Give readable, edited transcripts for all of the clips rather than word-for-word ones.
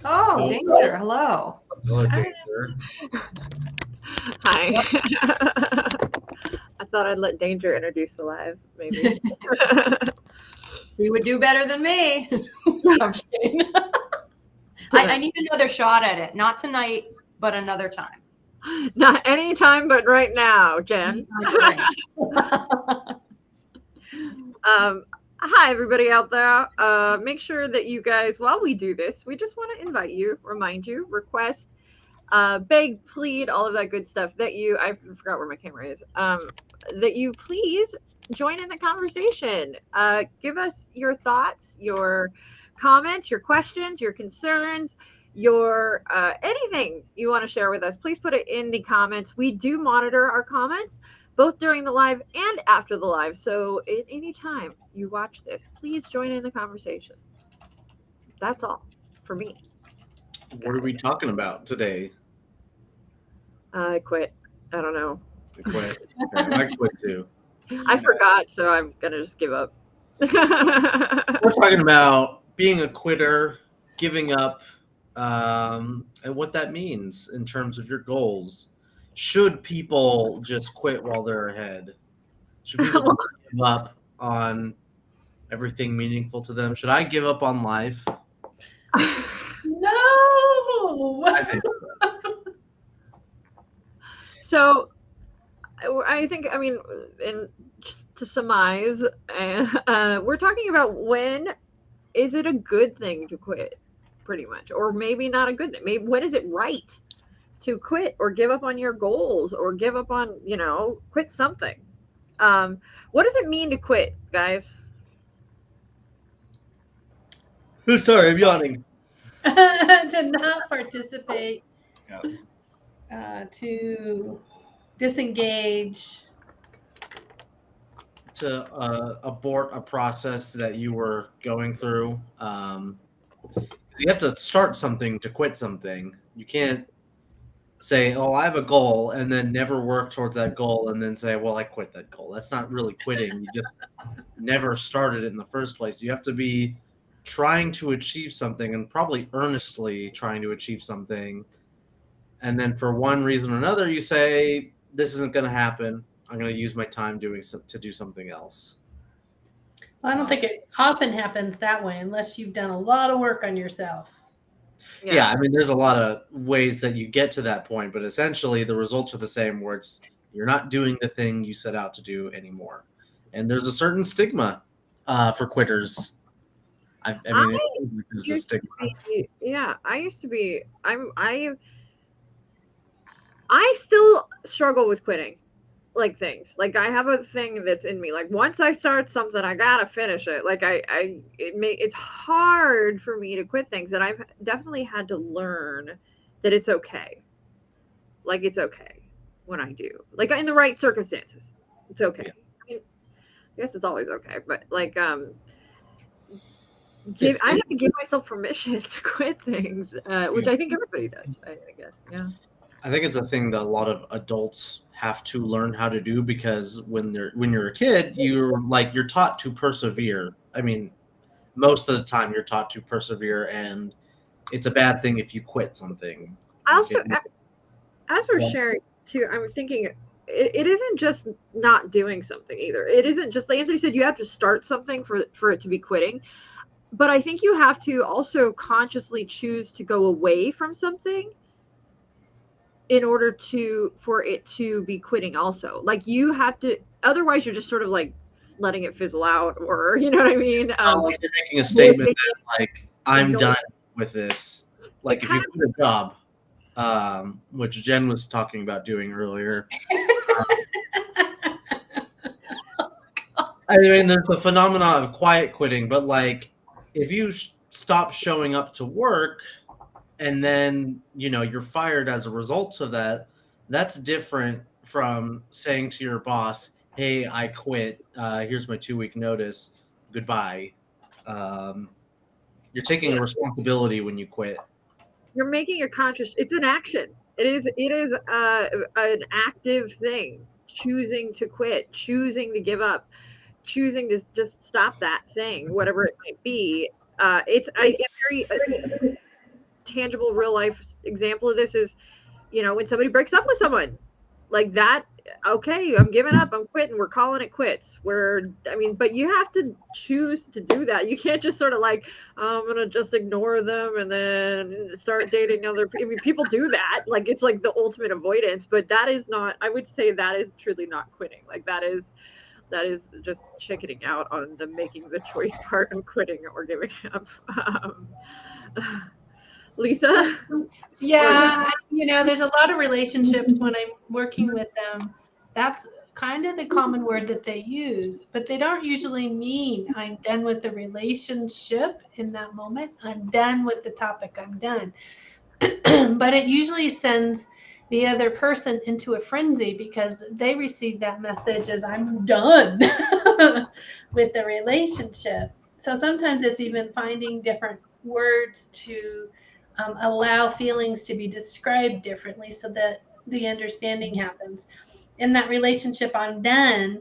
Oh, Danger. Hello. Hello, Danger. Hi. I thought I'd let Danger introduce the live, maybe. He would do better than me. I'm just kidding. I need another shot at it. Not tonight, but another time. Not anytime, but right now, Jen. Hi, everybody out there. Make sure that you guys, while we do this, we just want to invite you, remind you, request, beg, plead, all of that good stuff that you, I forgot where my camera is, that you please join in the conversation. Give us your thoughts, your comments, your questions, your concerns, your anything you want to share with us. Please put it in the comments. We do monitor our comments both during the live and after the live. So at any time you watch this, please join in the conversation. That's all for me. What are we talking about today? I quit. I don't know. I quit. Okay, I quit too. I forgot, so I'm gonna just give up. We're talking about being a quitter, giving up, and what that means in terms of your goals. Should people just quit while they're ahead? Should people just give up on everything meaningful to them? Should I give up on life? No. I think so. So I think, I mean, and to surmise, we're talking about when is it a good thing to quit, pretty much, or maybe not a good thing. Maybe when is it right to quit or give up on your goals or give up on, quit something. What does it mean to quit, guys? Sorry, I'm yawning. To not participate, to disengage, To abort a process that you were going through. You have to start something to quit something. You can't say, "Oh, I have a goal," and then never work towards that goal, and then say, "Well, I quit that goal." That's not really quitting. You just never started it in the first place. You have to be trying to achieve something, and probably earnestly trying to achieve something, and then for one reason or another, you say, "This isn't going to happen. I'm going to use my time to do something else." I don't think it often happens that way unless you've done a lot of work on yourself. Yeah, I mean, there's a lot of ways that you get to that point, but essentially the results are the same, where you're not doing the thing you set out to do anymore. And there's a certain stigma for quitters. I mean, there's a stigma. I used to be. I still struggle with quitting, like things. Like I have a thing that's in me. Like once I start something, I gotta finish it. Like it's hard for me to quit things, and I've definitely had to learn that it's okay. Like it's okay when I do, like in the right circumstances, it's okay. Yeah. I mean, I guess it's always okay, but like I It's- have to give myself permission to quit things, which I think everybody does. I guess, yeah. I think it's a thing that a lot of adults have to learn how to do, because when you're a kid, you're taught to persevere. I mean, most of the time you're taught to persevere, and it's a bad thing if you quit something. I also, Okay. as we're Yeah. sharing too, I'm thinking it isn't just not doing something either. It isn't just like Anthony said, you have to start something for it to be quitting. But I think you have to also consciously choose to go away from something in order for it to be quitting also. Like you have to, otherwise you're just sort of like letting it fizzle out, or you know what I mean? Like you're making a statement that, like, I'm done with this. Like if you quit a job, which Jen was talking about doing earlier. I mean, there's the phenomenon of quiet quitting, but like if you stop showing up to work and then you're fired as a result of that, that's different from saying to your boss, "Hey, I quit. Here's my 2-week notice. Goodbye." You're taking a responsibility when you quit. You're making a conscious. It's an action. It is an active thing. Choosing to quit, choosing to give up, choosing to just stop that thing, whatever it might be. It's very tangible real life example of this is, when somebody breaks up with someone like that. Okay, I'm giving up, I'm quitting, we're calling it quits. But you have to choose to do that. You can't just sort of like, I'm gonna just ignore them and then start dating other people. People do that, like it's like the ultimate avoidance, but that is not, I would say that is truly not quitting. Like that is just chickening out on the making the choice part of quitting or giving up. Lisa? Yeah, there's a lot of relationships when I'm working with them. That's kind of the common word that they use, but they don't usually mean I'm done with the relationship in that moment. I'm done with the topic. I'm done. But it usually sends the other person into a frenzy because they receive that message as I'm done with the relationship. So sometimes it's even finding different words to allow feelings to be described differently so that the understanding happens. In that relationship, I'm done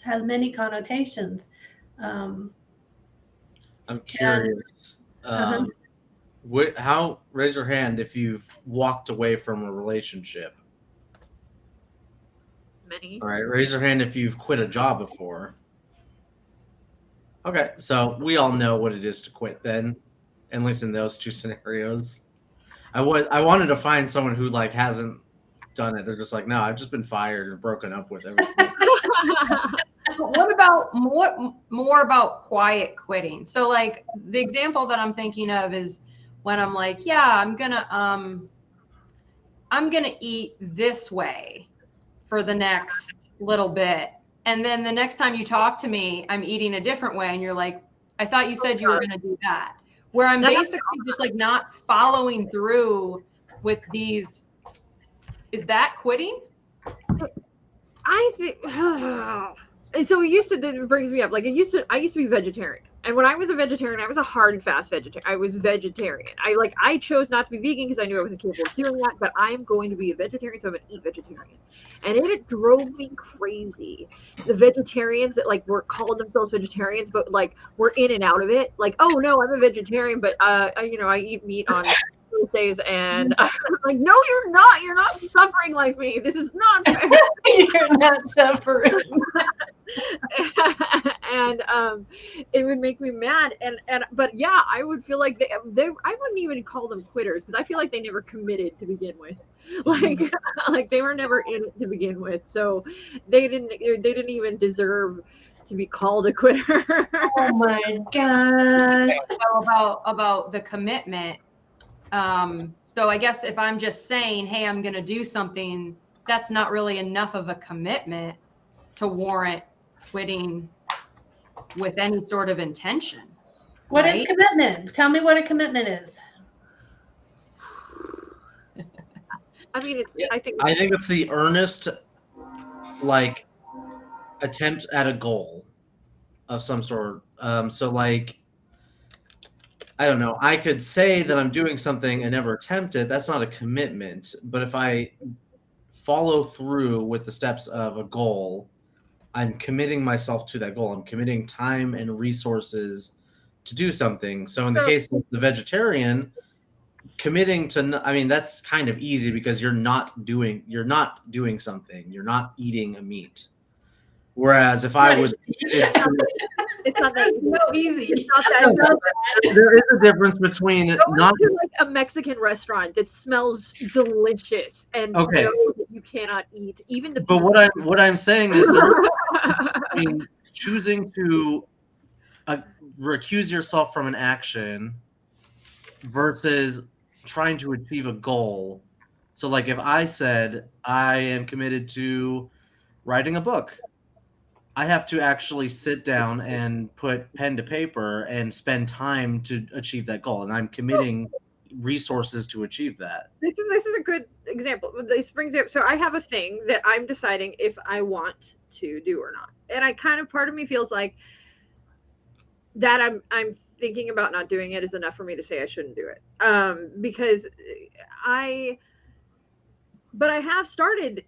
has many connotations. I'm curious. Raise your hand if you've walked away from a relationship. Many. All right, raise your hand if you've quit a job before. Okay, so we all know what it is to quit then, at least in those two scenarios. I wanted to find someone who like hasn't done it. They're just like, no, I've just been fired or broken up with everything. What about more about quiet quitting? So like the example that I'm thinking of is when I'm like, yeah, I'm gonna eat this way for the next little bit. And then the next time you talk to me, I'm eating a different way. And you're like, I thought you said you were going to do that. Where I'm basically just like not following through with these. Is that quitting? I think, so it brings me up. Like I used to be vegetarian. And when I was a vegetarian, I was a hard and fast vegetarian. I was vegetarian. I chose not to be vegan because I knew I wasn't capable of doing that, but I'm going to be a vegetarian, so I'm going to eat vegetarian. And it drove me crazy. The vegetarians that like were called themselves vegetarians, but like were in and out of it. Like, oh no, I'm a vegetarian, but I eat meat on Thursdays, and I'm like, no, you're not. You're not suffering like me. This is not fair. You're not suffering. And it would make me mad, but yeah, I would feel like they I wouldn't even call them quitters because I feel like they never committed to begin with. Like they were never in it to begin with, so they didn't even deserve to be called a quitter. Oh my gosh. About the commitment. So I guess if I'm just saying, hey, I'm going to do something, that's not really enough of a commitment to warrant quitting with any sort of intention. What is commitment? Tell me what a commitment is. I mean, I think it's the earnest, like, attempt at a goal of some sort. So, like, I don't know. I could say that I'm doing something and never attempt it. That's not a commitment. But if I follow through with the steps of a goal, I'm committing myself to that goal. I'm committing time and resources to do something. So in the case of the vegetarian, committing to, I mean, that's kind of easy because you're not doing something. You're not eating a meat. Whereas if I was it's not that easy. It's not that there is a difference between not to like a Mexican restaurant that smells delicious and you cannot eat even the. But what I'm saying is that I mean, choosing to recuse yourself from an action versus trying to achieve a goal. So, like, if I said I am committed to writing a book, I have to actually sit down and put pen to paper and spend time to achieve that goal. And I'm committing resources to achieve that. This is a good example. This brings up, so I have a thing that I'm deciding if I want to do or not. And I kind of, part of me feels like that I'm thinking about not doing it is enough for me to say I shouldn't do it. Because I have started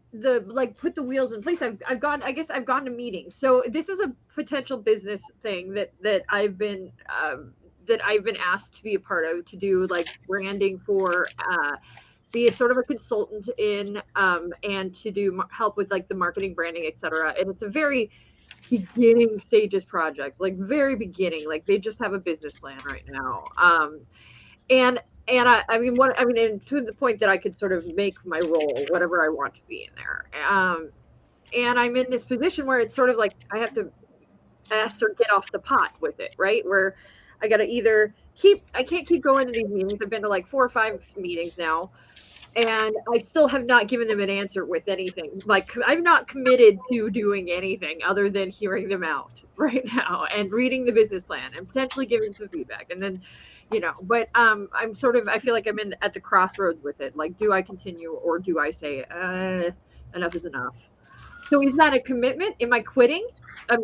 put the wheels in place. I've gone to meetings. So this is a potential business thing that I've been that I've been asked to be a part of, to do like branding for, be a sort of a consultant in, and to do help with like the marketing, branding, etc. And it's a very beginning stages project, like very beginning, like they just have a business plan right now. And I mean, and to the point that I could sort of make my role whatever I want to be in there. And I'm in this position where it's sort of like I have to ask or get off the pot with it, right? Where I got to either I can't keep going to these meetings. I've been to like 4 or 5 meetings now, and I still have not given them an answer with anything. Like I'm not committed to doing anything other than hearing them out right now and reading the business plan and potentially giving some feedback. And then, but I'm sort of, I feel like I'm at the crossroads with it. Like, do I continue or do I say, enough is enough? So is that a commitment? Am I quitting? I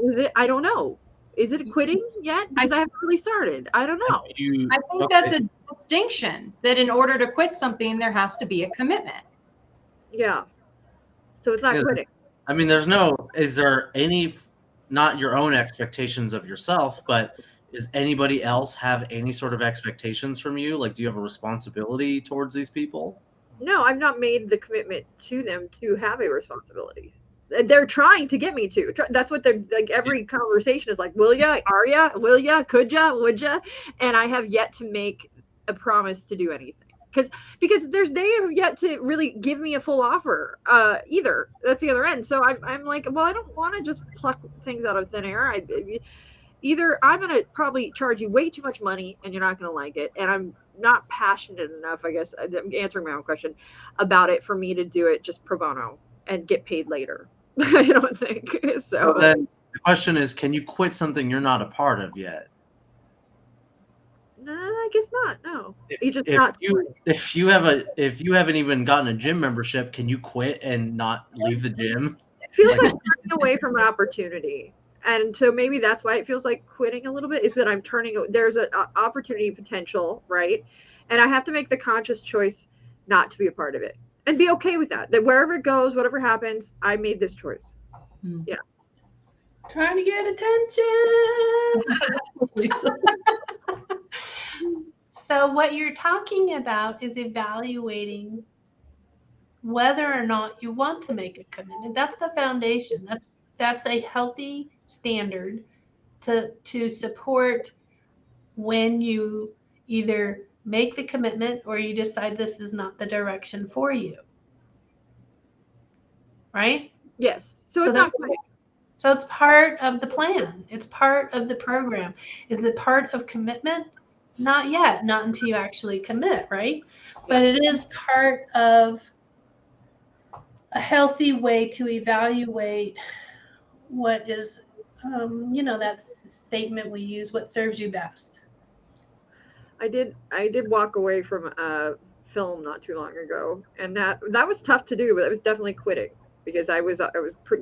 don't know. Is it quitting yet? Because I haven't really started. I don't know. I think that's a distinction, that in order to quit something, there has to be a commitment. Yeah. So it's not quitting. I mean, is there any, not your own expectations of yourself, but does anybody else have any sort of expectations from you? Like, do you have a responsibility towards these people? No, I've not made the commitment to them to have a responsibility. They're trying to get me to. That's what they're like. Every conversation is like, will ya, are ya, will ya, could ya, would ya? And I have yet to make a promise to do anything because they have yet to really give me a full offer either. That's the other end. So I'm like, well, I don't want to just pluck things out of thin air. Either I'm going to probably charge you way too much money and you're not going to like it, and I'm not passionate enough, I guess, I'm answering my own question, about it for me to do it just pro bono and get paid later. I don't think so. Well, then the question is, can you quit something you're not a part of yet? No, I guess not. No, if you haven't even gotten a gym membership, can you quit and not leave the gym? It feels like turning away from an opportunity, and so maybe that's why it feels like quitting a little bit. Is that I'm turning? There's an opportunity potential, right? And I have to make the conscious choice not to be a part of it. And be okay with that. That wherever it goes, whatever happens, I made this choice. Yeah. Trying to get attention. So what you're talking about is evaluating whether or not you want to make a commitment. That's the foundation. That's a healthy standard to support when you either make the commitment or you decide this is not the direction for you. Right? Yes. So it's part of the plan. It's part of the program. Is it part of commitment? Not yet. Not until you actually commit, right? But it is part of a healthy way to evaluate what is, that statement we use, what serves you best. I did walk away from a film not too long ago, and that was tough to do, but it was definitely quitting because I was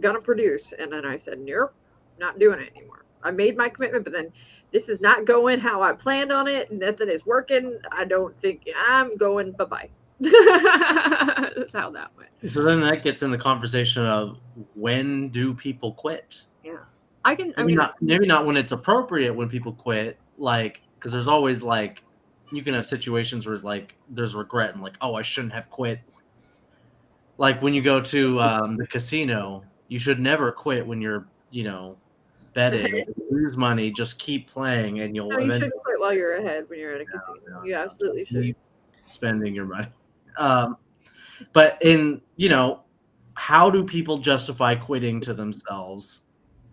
gonna produce, and then I said, nope, not doing it anymore. I made my commitment, but then this is not going how I planned on it, and nothing is working. I don't think I'm going. Bye-bye. That's how that went. So then that gets in the conversation of when do people quit? Yeah, maybe not when it's appropriate when people quit, like, because there's always like, you can have situations where like there's regret and like, oh, I shouldn't have quit. Like when you go to the casino, you should never quit when you're, betting. If you lose money, just keep playing and you'll you shouldn't quit while you're ahead when you're at a casino. No, you absolutely should. Keep spending your money. But how do people justify quitting to themselves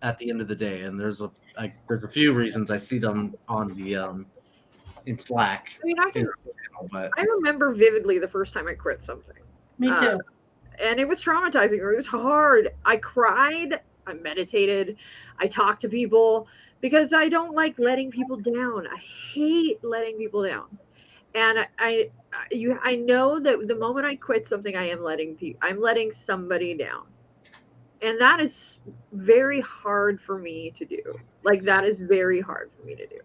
at the end of the day? And there's a few reasons. I see them on the in Slack. I mean, I remember vividly the first time I quit something. Me too. And it was traumatizing. It was hard. I cried. I meditated. I talked to people because I don't like letting people down. I hate letting people down. And I know that the moment I quit something, I'm letting somebody down. And that is very hard for me to do. Like, that is very hard for me to do.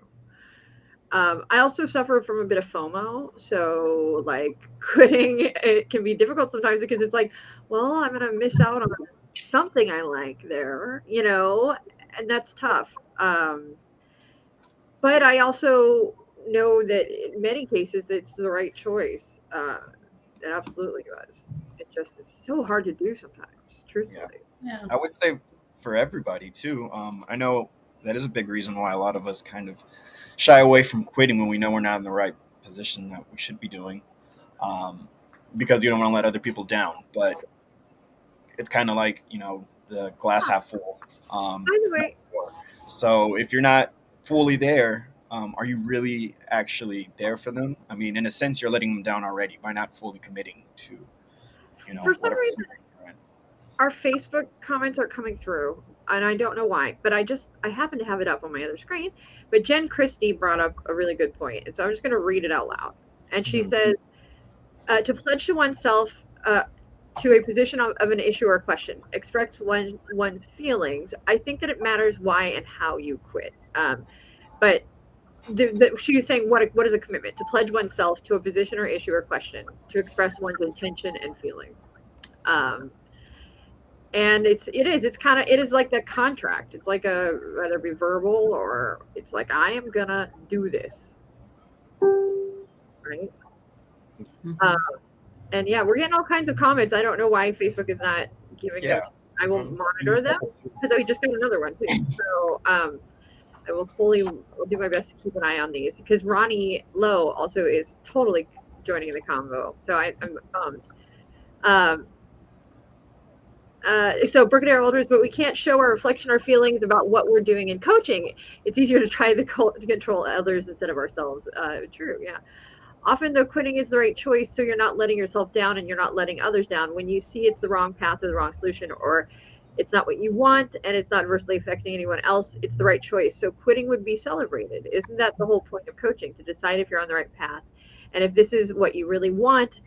I also suffer from a bit of FOMO. So, like, quitting, it can be difficult sometimes because it's like, well, I'm going to miss out on something I like there, and that's tough. But I also know that in many cases it's the right choice. It absolutely was. It just is so hard to do sometimes, truthfully. Yeah. I would say for everybody too. I know that is a big reason why a lot of us kind of shy away from quitting when we know we're not in the right position that we should be doing, because you don't want to let other people down. But it's kind of like, the glass half full. By the way, So if you're not fully there, are you really actually there for them? I mean, in a sense, you're letting them down already by not fully committing to, for some whatever reason, you're in. our Facebook comments are coming through, and I don't know why, but I happen to have it up on my other screen. But Jen Christie brought up a really good point, and so I'm just going to read it out loud. And she says, to pledge to oneself to a position of an issue or question, express one's feelings. I think that it matters why and how you quit. But she was saying, what is a commitment? To pledge oneself to a position or issue or question, to express one's intention and feeling. And it is like the contract. It's like whether it be verbal or it's like, I am gonna do this, right? And yeah, we're getting all kinds of comments. I don't know why Facebook is not giving them. I will monitor them because we just got another one too. So I will do my best to keep an eye on these, because Ronnie Lowe also is totally joining in the convo. So I'm bummed. So Brigadier Elders, but we can't show our reflection or feelings about what we're doing in coaching. It's easier to try to control others instead of ourselves. True, yeah. Often, though, quitting is the right choice, so you're not letting yourself down and you're not letting others down. When you see it's the wrong path or the wrong solution, or it's not what you want and it's not adversely affecting anyone else, it's the right choice. So quitting would be celebrated. Isn't that the whole point of coaching? To decide if you're on the right path and if this is what you really want,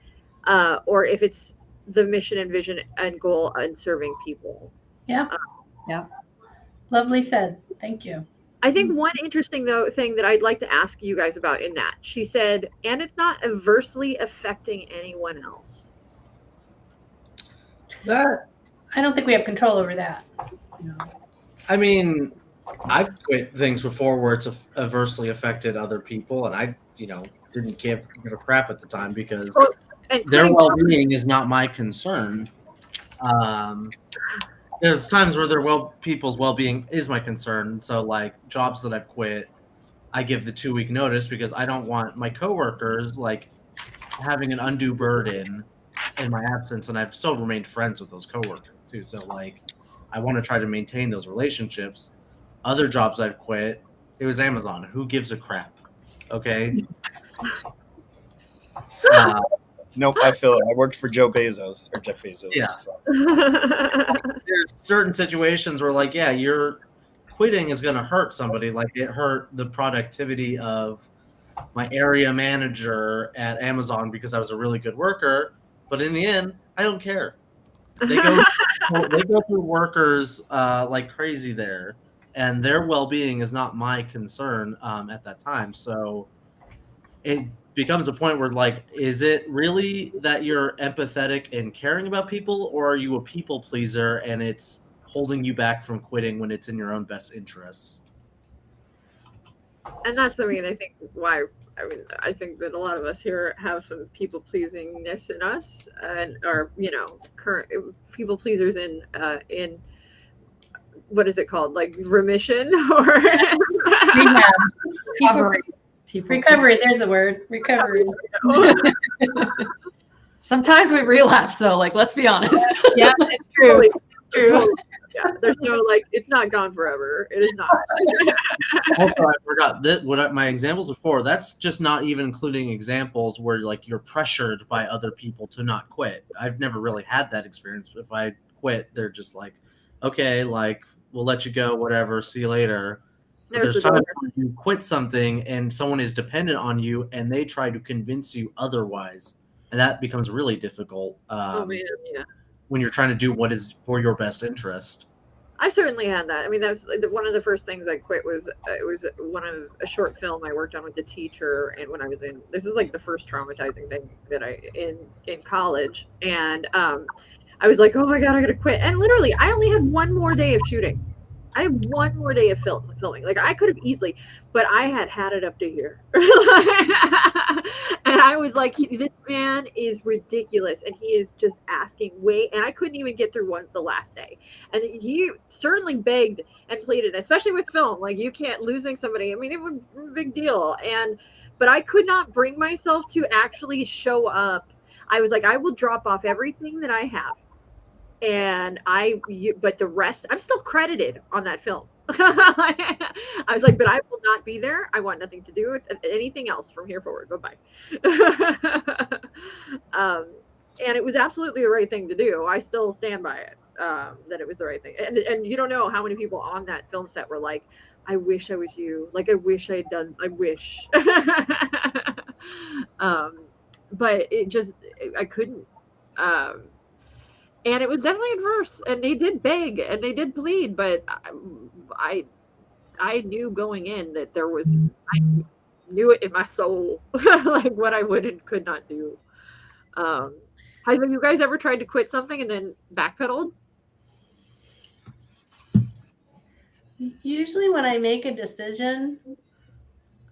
or if it's the mission and vision and goal in serving people. Yeah. Yeah. Lovely said. Thank you. I think one interesting thing that I'd like to ask you guys about in that, she said, and it's not adversely affecting anyone else. That, I don't think we have control over that. I mean, I've quit things before where it's adversely affected other people, and I, didn't give a crap at the time because their well-being is not my concern. There's times where people's well-being is my concern. So, like, jobs that I've quit, I give the 2-week notice because I don't want my coworkers having an undue burden in my absence, and I've still remained friends with those coworkers too. So, I want to try to maintain those relationships. Other jobs I've quit, it was Amazon. Who gives a crap? Okay. Nope, I feel it. I worked for Jeff Bezos. Yeah. So. There's certain situations where, your quitting is going to hurt somebody. Like, it hurt the productivity of my area manager at Amazon because I was a really good worker. But in the end, I don't care. They go through workers like crazy there, and their well-being is not my concern at that time. So it becomes a point where, is it really that you're empathetic and caring about people, or are you a people pleaser and it's holding you back from quitting when it's in your own best interests? And that's something I think I think that a lot of us here have some people pleasingness in us, and current people pleasers in what is it called, remission or Rehab. Recovery. There's the word. Recovery. Sometimes we relapse, though. Let's be honest. Yeah, it's true. It's true. Yeah, there's no it's not gone forever. It is not. Also, I forgot that my examples before. That's just not even including examples where you're pressured by other people to not quit. I've never really had that experience. If I quit, they're just okay, we'll let you go, whatever. See you later. There's times when you quit something and someone is dependent on you and they try to convince you otherwise. And that becomes really difficult when you're trying to do what is for your best interest. I've certainly had that. I mean, that's one of the first things I quit was it was a short film I worked on with the teacher. And when I was this is the first traumatizing thing that in college. And I was like, oh my God, I got to quit. And literally, I only had one more day of shooting. I have one more day of filming. Like I could have easily, but I had it up to here, and I was like, this man is ridiculous, and he is just asking way. And I couldn't even get through the last day, and he certainly begged and pleaded, especially with film. Like you can't losing somebody. I mean, it was a big deal, but I could not bring myself to actually show up. I was like, I will drop off everything that I have. And but the rest, I'm still credited on that film. I was like, but I will not be there. I want nothing to do with anything else from here forward. Bye-bye. And it was absolutely the right thing to do. I still stand by it, that it was the right thing. And you don't know how many people on that film set were like, I wish I was you. Like, I wish I wish. But I couldn't. And it was definitely adverse, and they did beg and they did plead, but I knew going in that I knew it in my soul, like what I would and could not do. Have you guys ever tried to quit something and then backpedaled? Usually when I make a decision,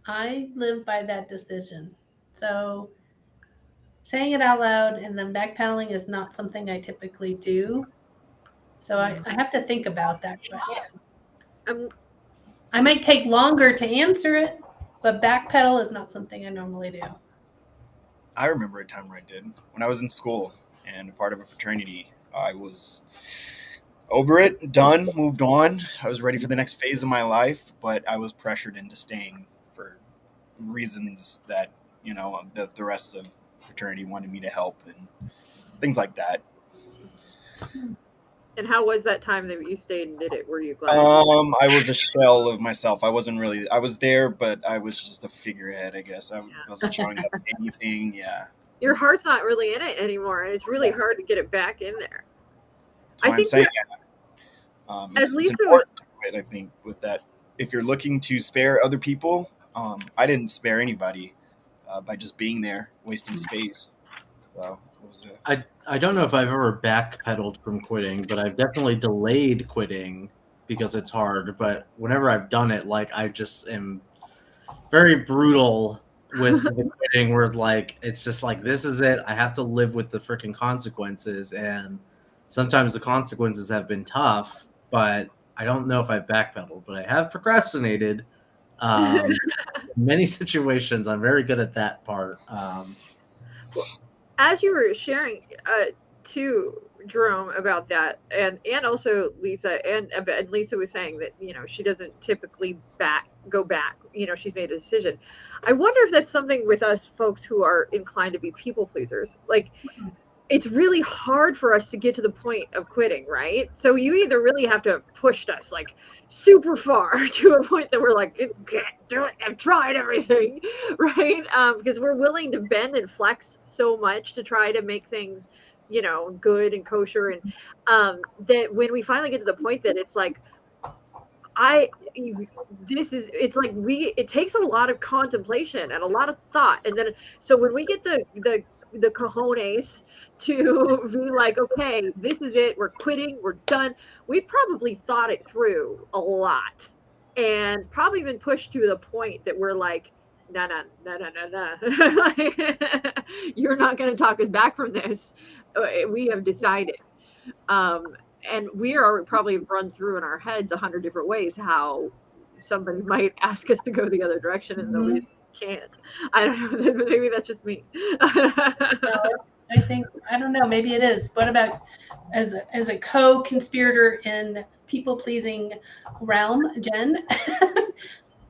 I live by that decision. So saying it out loud and then backpedaling is not something I typically do. So I have to think about that question. I might take longer to answer it, but backpedal is not something I normally do. I remember a time where I did. When I was in school and a part of a fraternity, I was over it, done, moved on. I was ready for the next phase of my life, but I was pressured into staying for reasons that, the rest of fraternity wanted me to help and things like that. And how was that time that you stayed and did it? Were you glad? I was a shell of myself. I was there, but I was just a figurehead, I guess. I wasn't showing up to anything. Yeah. Your heart's not really in it anymore, and it's really hard to get it back in there. That's why I'm saying, it's important to quit, I think, with that. If you're looking to spare other people, I didn't spare anybody by just being there, wasting space. So it was I don't know if I've ever backpedaled from quitting, but I've definitely delayed quitting because it's hard. But whenever I've done it, like I just am very brutal with the quitting, where like it's just like this is it. I have to live with the freaking consequences, and sometimes the consequences have been tough. But I don't know if I've backpedaled, but I have procrastinated. In many situations, I'm very good at that part. As you were sharing to Jerome about that, and also Lisa, and Lisa was saying that she doesn't typically go back. She's made a decision. I wonder if that's something with us folks who are inclined to be people pleasers. Like, it's really hard for us to get to the point of quitting, right? So you either really have to have pushed us like super far to a point that we're like, can't do it. I've tried everything, right? Because we're willing to bend and flex so much to try to make things, good and kosher, and that when we finally get to the point that it's like, it takes a lot of contemplation and a lot of thought, and then so when we get the cojones to be like, okay, this is it, we're quitting, we're done, we've probably thought it through a lot and probably been pushed to the point that we're like, no, you're not going to talk us back from this. We have decided, and we are probably run through in our heads 100 different ways how somebody might ask us to go the other direction, and we can't. I don't know. Maybe that's just me. I don't know. Maybe it is. What about as a co-conspirator in people-pleasing realm, Jen?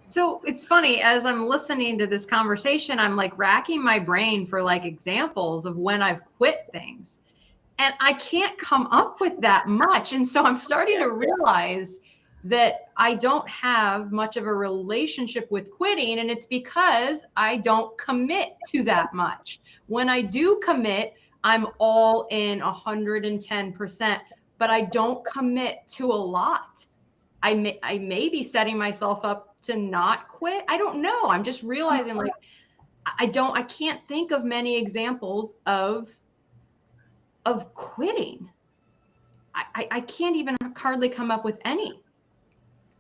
So it's funny, as I'm listening to this conversation, I'm like racking my brain for like examples of when I've quit things. And I can't come up with that much. And so I'm starting to realize that I don't have much of a relationship with quitting. And it's because I don't commit to that much. When I do commit, I'm all in 110%, but I don't commit to a lot. I may be setting myself up to not quit. I don't know. I'm just realizing like, I can't think of many examples of quitting. I can't even hardly come up with any.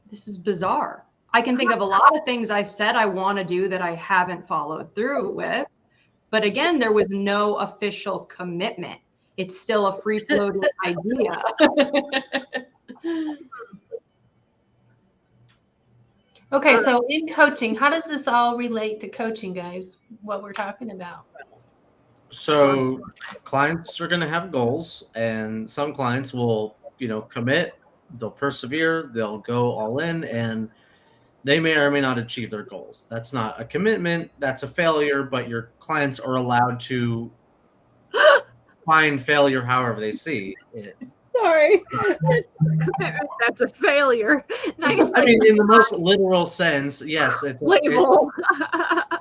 this is bizarre. I can think of a lot of things I've said I want to do that I haven't followed through with. But again, there was no official commitment. It's still a free floating idea. Okay, so in coaching, how does this all relate to coaching, guys? What we're talking about? So clients are going to have goals, and some clients will, commit, they'll persevere, they'll go all in, and they may or may not achieve their goals. That's not a commitment, that's a failure, but your clients are allowed to find failure however they see it. Sorry. That's a failure. Nice. I mean, in the most literal sense, yes, it's label.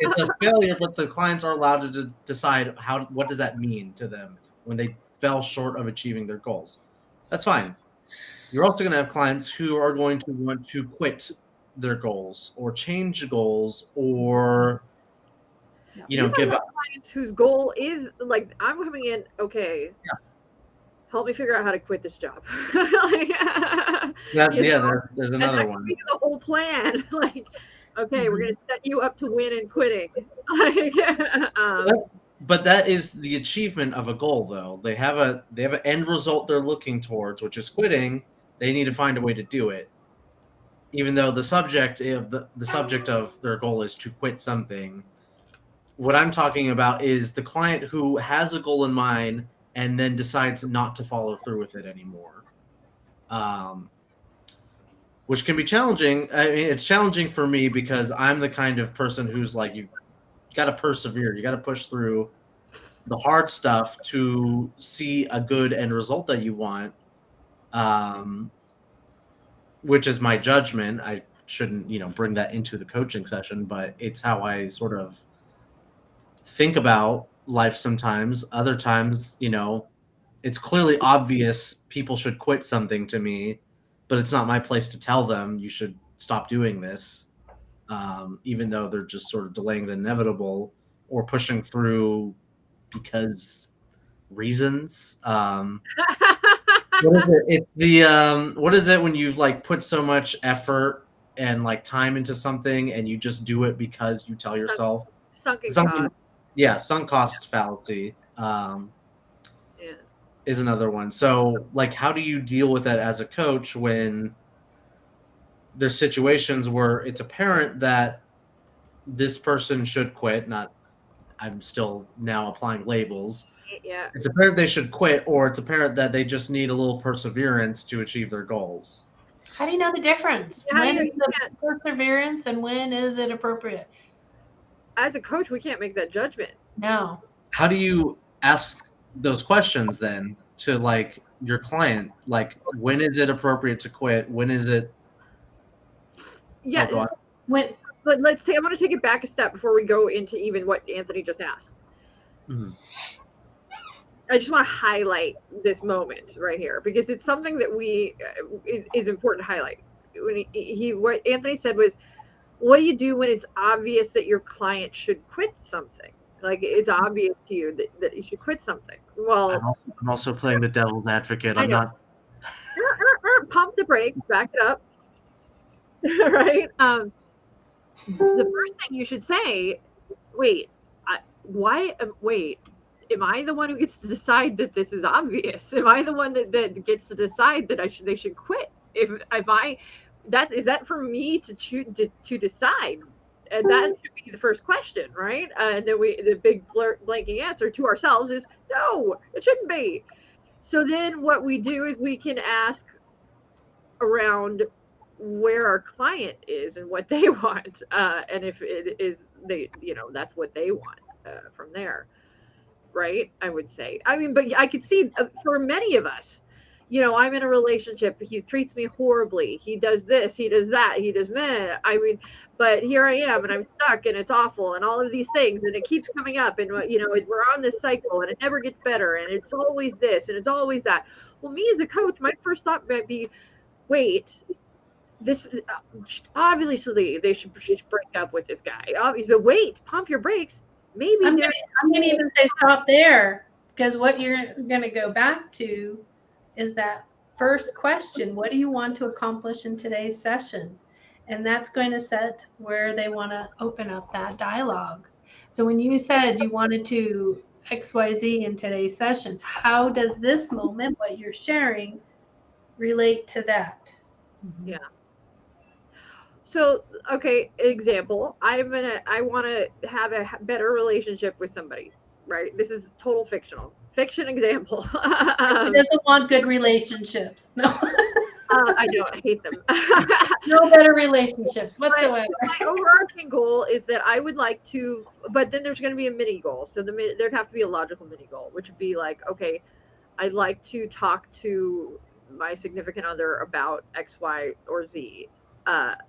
it's a failure, but the clients are allowed to decide what does that mean to them when they fell short of achieving their goals. That's fine. You're also going to have clients who are going to want to quit their goals or change goals or give up. Clients whose goal is like, I'm coming in, okay. Yeah. Help me figure out how to quit this job. There's another one. The whole plan, like, okay, we're gonna set you up to win in quitting. But that is the achievement of a goal, though. They have an end result they're looking towards, which is quitting. They need to find a way to do it, even though the subject of their goal is to quit something. What I'm talking about is the client who has a goal in mind and then decides not to follow through with it anymore, which can be challenging. I mean, it's challenging for me because I'm the kind of person who's like, you've got to persevere. You got to push through the hard stuff to see a good end result that you want, which is my judgment. I shouldn't, bring that into the coaching session, but it's how I sort of think about life sometimes. Other times, it's clearly obvious people should quit something to me, but it's not my place to tell them you should stop doing this, even though they're just sort of delaying the inevitable or pushing through because reasons. What is it? It's the what is it when you like put so much effort and like time into something and you just do it because you tell yourself Sunken something. cost. Yeah, sunk cost fallacy is another one. So, like, how do you deal with that as a coach when there's situations where it's apparent that this person should quit? I'm still now applying labels. Yeah. It's apparent they should quit, or it's apparent that they just need a little perseverance to achieve their goals. How do you know the difference? When is the perseverance and when is it appropriate? As a coach, we can't make that judgment. No. How do you ask those questions then to like your client? Like, when is it appropriate to quit? When is it? Yeah. Oh, When? But I want to take it back a step before we go into even what Anthony just asked. Mm-hmm. I just want to highlight this moment right here because it's something that is important to highlight. When what Anthony said was, what do you do when it's obvious that your client should quit something? Like, it's obvious to you that you should quit something. Well, I'm also playing the devil's advocate. I'm not. Pump the brakes, back it up. Right? The first thing you should say, wait, am I the one who gets to decide that this is obvious? Am I the one that gets to decide that they should quit? Is that for me to choose to decide? And that should be the first question, right? And then the big blanking answer to ourselves is no, it shouldn't be. So then what we do is we can ask around where our client is and what they want, and if it is that's what they want from there, right? I would say. I mean, but I could see for many of us. I'm in a relationship. He treats me horribly. He does this. He does that. He does meh. I mean, but here I am, and I'm stuck, and it's awful, and all of these things, and it keeps coming up, and we're on this cycle, and it never gets better, and it's always this, and it's always that. Well, me as a coach, my first thought might be, wait, this obviously they should break up with this guy. Obviously, but wait, pump your brakes. Maybe I'm gonna even say stop there, because what you're gonna go back to is that first question, what do you want to accomplish in today's session? And that's going to set where they want to open up that dialogue. So when you said you wanted to XYZ in today's session, how does this moment, what you're sharing, relate to that? So, okay, example, I want to have a better relationship with somebody, right? This is total fiction example. She doesn't want good relationships. No, I don't. I hate them. no better relationships whatsoever. My overarching goal is that I would like to, but then there's going to be a mini goal. So there'd have to be a logical mini goal, which would be like, okay, I'd like to talk to my significant other about X, Y, or Z,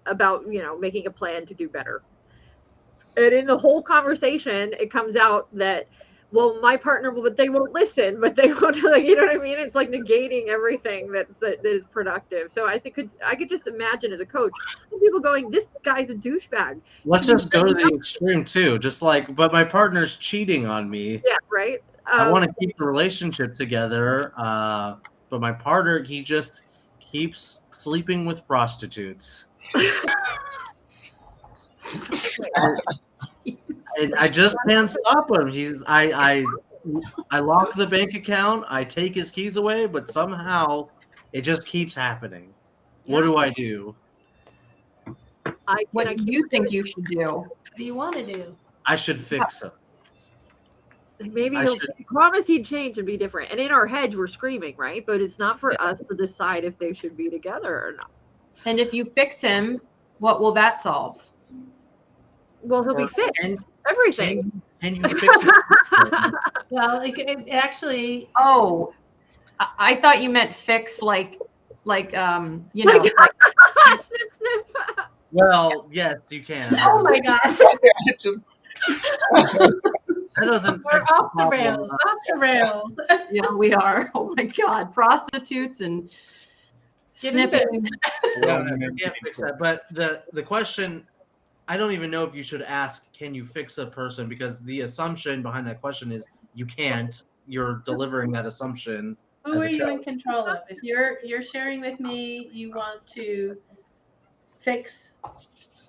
about, making a plan to do better. And in the whole conversation, it comes out that, well, my partner will, but they won't listen, but they won't, like, you know what I mean? It's like negating everything that is productive. So I could just imagine as a coach, people going, this guy's a douchebag. Let's just go to the extreme too. Just like, but my partner's cheating on me. Yeah, right. I want to keep the relationship together, but my partner, he just keeps sleeping with prostitutes. I just can't stop him. I lock the bank account, I take his keys away, but somehow it just keeps happening. What do I do? What do you think you should do? What do you want to do? I should fix him. Maybe he'll promise he'd change and be different. And in our heads, we're screaming, right? But it's not for us to decide if they should be together or not. And if you fix him, what will that solve? Well, he'll be fixed. Everything. Can you fix it? Well, it actually. Oh, I thought you meant fix like Snip, snip. Well, yes, you can. Oh my gosh. Just That doesn't We're fix off the problem. rails. Off the rails. Yeah, we are. Oh my God, prostitutes and Getting snipping. Yeah, you can't fix that. But the question, I don't even know if you should ask, can you fix a person? Because the assumption behind that question is you can't. You're delivering that assumption. Who as a are you coach. in control of? If you're sharing with me, you want to fix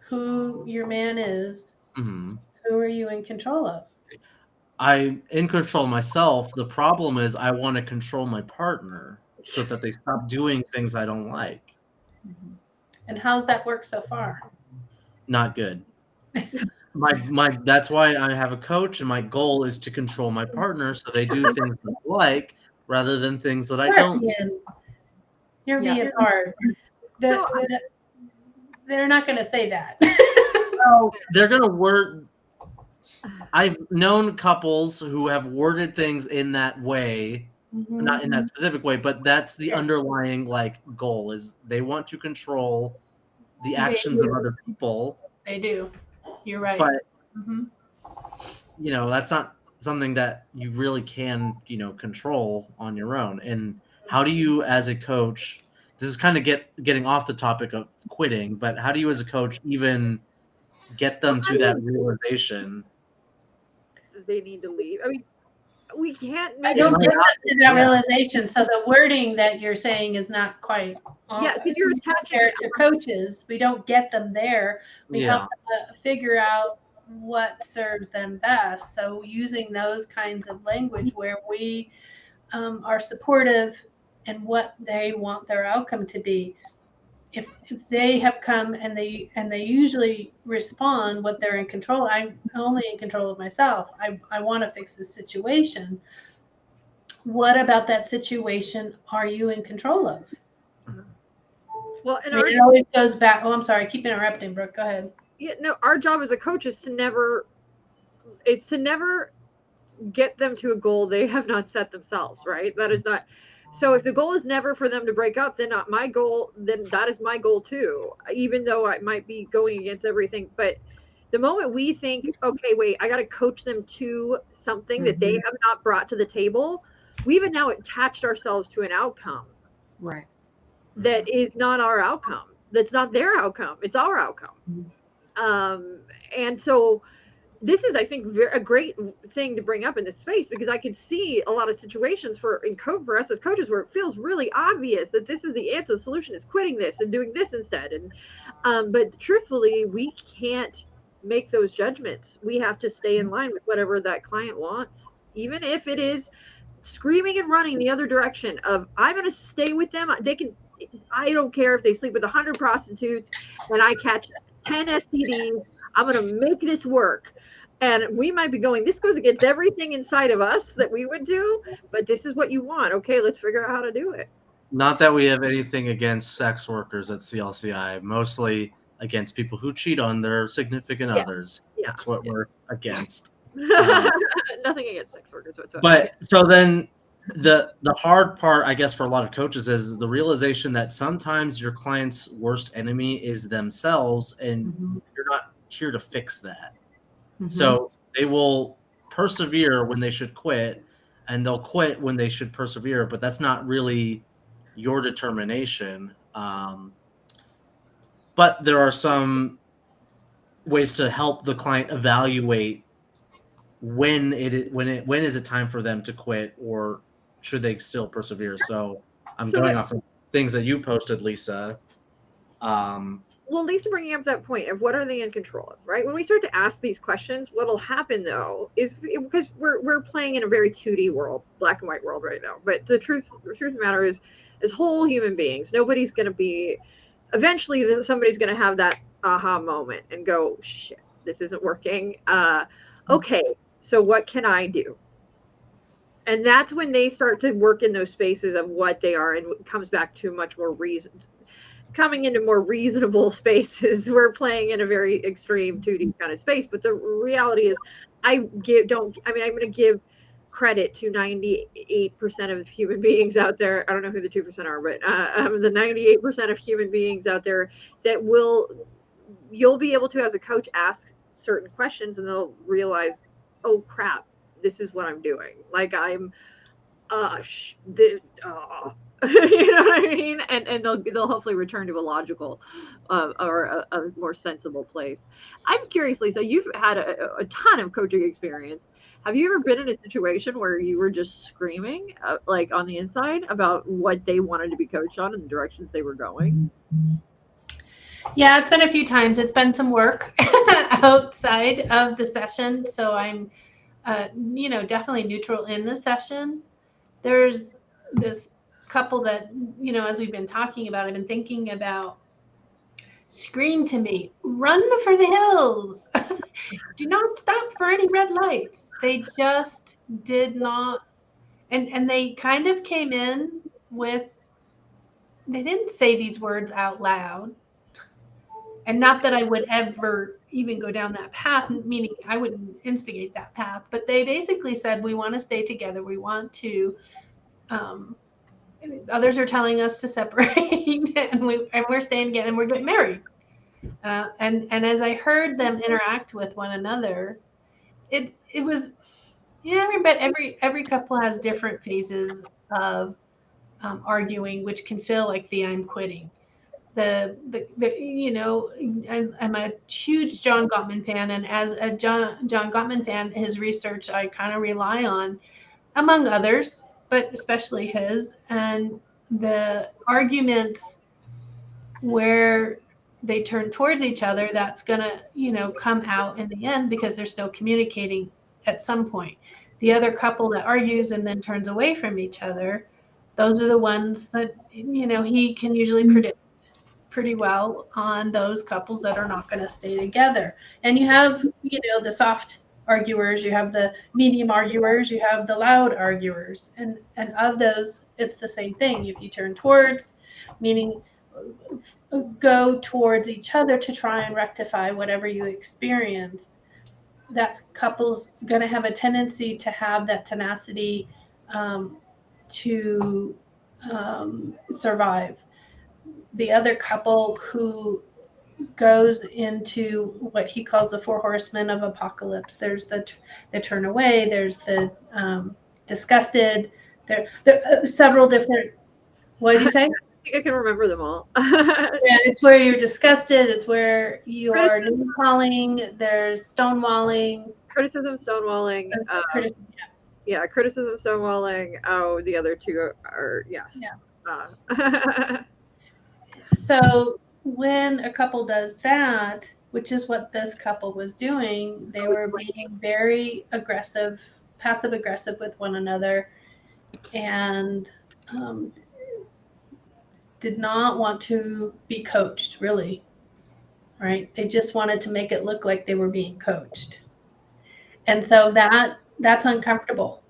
who your man is. Mhm. Who are you in control of? I'm in control myself. The problem is I want to control my partner so that they stop doing things I don't like. And how's that work so far? Not good. My that's why I have a coach, and my goal is to control my partner so they do things that I like rather than things that I don't. You're Yeah. being hard. They're not going to say that. They're gonna word. I've known couples who have worded things in that way, not in that specific way, but that's the underlying goal is they want to control the actions of other people. They do. You're right. But Mhm. that's not something that you really can control on your own. And how do you, as a coach, this is kind of getting off the topic of quitting, but how do you as a coach even get them to that realization? They need to leave. I mean, we can't I make don't might get not- to that realization. So the wording that you're saying is not quite on. Yeah, because you're attaching Compared to coaches, we don't get them there. We Yeah. help them figure out what serves them best. So using those kinds of language where we are supportive and what they want their outcome to be. If they have come and they usually respond what they're in control, I'm only in control of myself. I want to fix this situation. What about that situation are you in control of? well, and I mean, it always goes back. Oh, I'm sorry. I keep interrupting, Brooke. Go ahead. our job as a coach is to never get them to a goal they have not set themselves, right? That is not. So if the goal is never for them to break up, then not my goal, then that is my goal too, even though I might be going against everything. But the moment we think, okay, wait, I got to coach them to something that they have not brought to the table, we've now attached ourselves to an outcome Right. that is not our outcome. That's not their outcome. It's our outcome. And so this is, I think, a great thing to bring up in this space, because I could see a lot of situations for us as coaches where it feels really obvious that this is the answer. The solution is quitting this and doing this instead. And but truthfully, we can't make those judgments. We have to stay in line with whatever that client wants, even if it is screaming and running the other direction of, I'm going to stay with them. I don't care if they sleep with 100 prostitutes and I catch 10 STDs. I'm going to make this work. And we might be going, this goes against everything inside of us that we would do, but this is what you want. Okay, let's figure out how to do it. Not that we have anything against sex workers at CLCI, mostly against people who cheat on their significant others. Yeah. That's what we're against. Nothing against sex workers whatsoever. But so then the hard part, I guess, for a lot of coaches is the realization that sometimes your client's worst enemy is themselves, and you're not here to fix that. So they will persevere when they should quit, and they'll quit when they should persevere, but that's not really your determination. But there are some ways to help the client evaluate when is it time for them to quit, or should they still persevere. So I'm going off of things that you posted, Lisa. Well, Lisa bringing up that point of what are they in control of, right? When we start to ask these questions, what'll happen though is, because we're playing in a very 2D world, black and white world right now. But the truth of the matter is, as whole human beings, nobody's going to be, eventually somebody's going to have that aha moment and go, shit, this isn't working. Okay, so what can I do? And that's when they start to work in those spaces of what they are, and it comes back to much more coming into more reasonable spaces. We're playing in a very extreme 2D kind of space, but the reality is I'm going to give credit to 98% of human beings out there. I don't know who the 2% are, but the 98% of human beings out there that you'll be able to, as a coach, ask certain questions and they'll realize, oh crap, this is what I'm doing. Like I'm, you know what I mean? And they'll hopefully return to a logical or a more sensible place. I'm curious, Lisa, you've had a ton of coaching experience. Have you ever been in a situation where you were just screaming like on the inside about what they wanted to be coached on and the directions they were going? Yeah, it's been a few times. It's been some work outside of the session. So I'm, definitely neutral in the session. There's this couple that, as we've been talking about, I've been thinking about, scream to me, run for the hills. Do not stop for any red lights. They just did not. And they kind of came in with, they didn't say these words out loud. And not that I would ever even go down that path, meaning I wouldn't instigate that path, but they basically said, we want to stay together. We want to, others are telling us to separate and we're staying together and we're getting married. And as I heard them interact with one another, it was, but every couple has different phases of arguing, which can feel like the I'm quitting. I'm a huge John Gottman fan, and as a John Gottman fan, his research I kind of rely on, among others, but especially his, and the arguments where they turn towards each other, that's gonna, come out in the end because they're still communicating at some point. The other couple that argues and then turns away from each other, those are the ones that, he can usually predict pretty well on those couples that are not going to stay together. And you have, the soft arguers, you have the medium arguers, you have the loud arguers. And of those, it's the same thing. If you turn towards, meaning go towards each other to try and rectify whatever you experience, that's couples going to have a tendency to have that tenacity to survive. The other couple who goes into what he calls the 4 horsemen of apocalypse. There's the turn away. There's the disgusted. There are several different. What did you say? think I can remember them all. Yeah, it's where you're disgusted. It's where you are name calling. There's stonewalling. Criticism, stonewalling. Criticism. Yeah, criticism, stonewalling. Oh, the other two are yes. Yeah. So when a couple does that, which is what this couple was doing, they were being very aggressive, passive aggressive with one another, and did not want to be coached, really. Right? They just wanted to make it look like they were being coached. And so that's uncomfortable.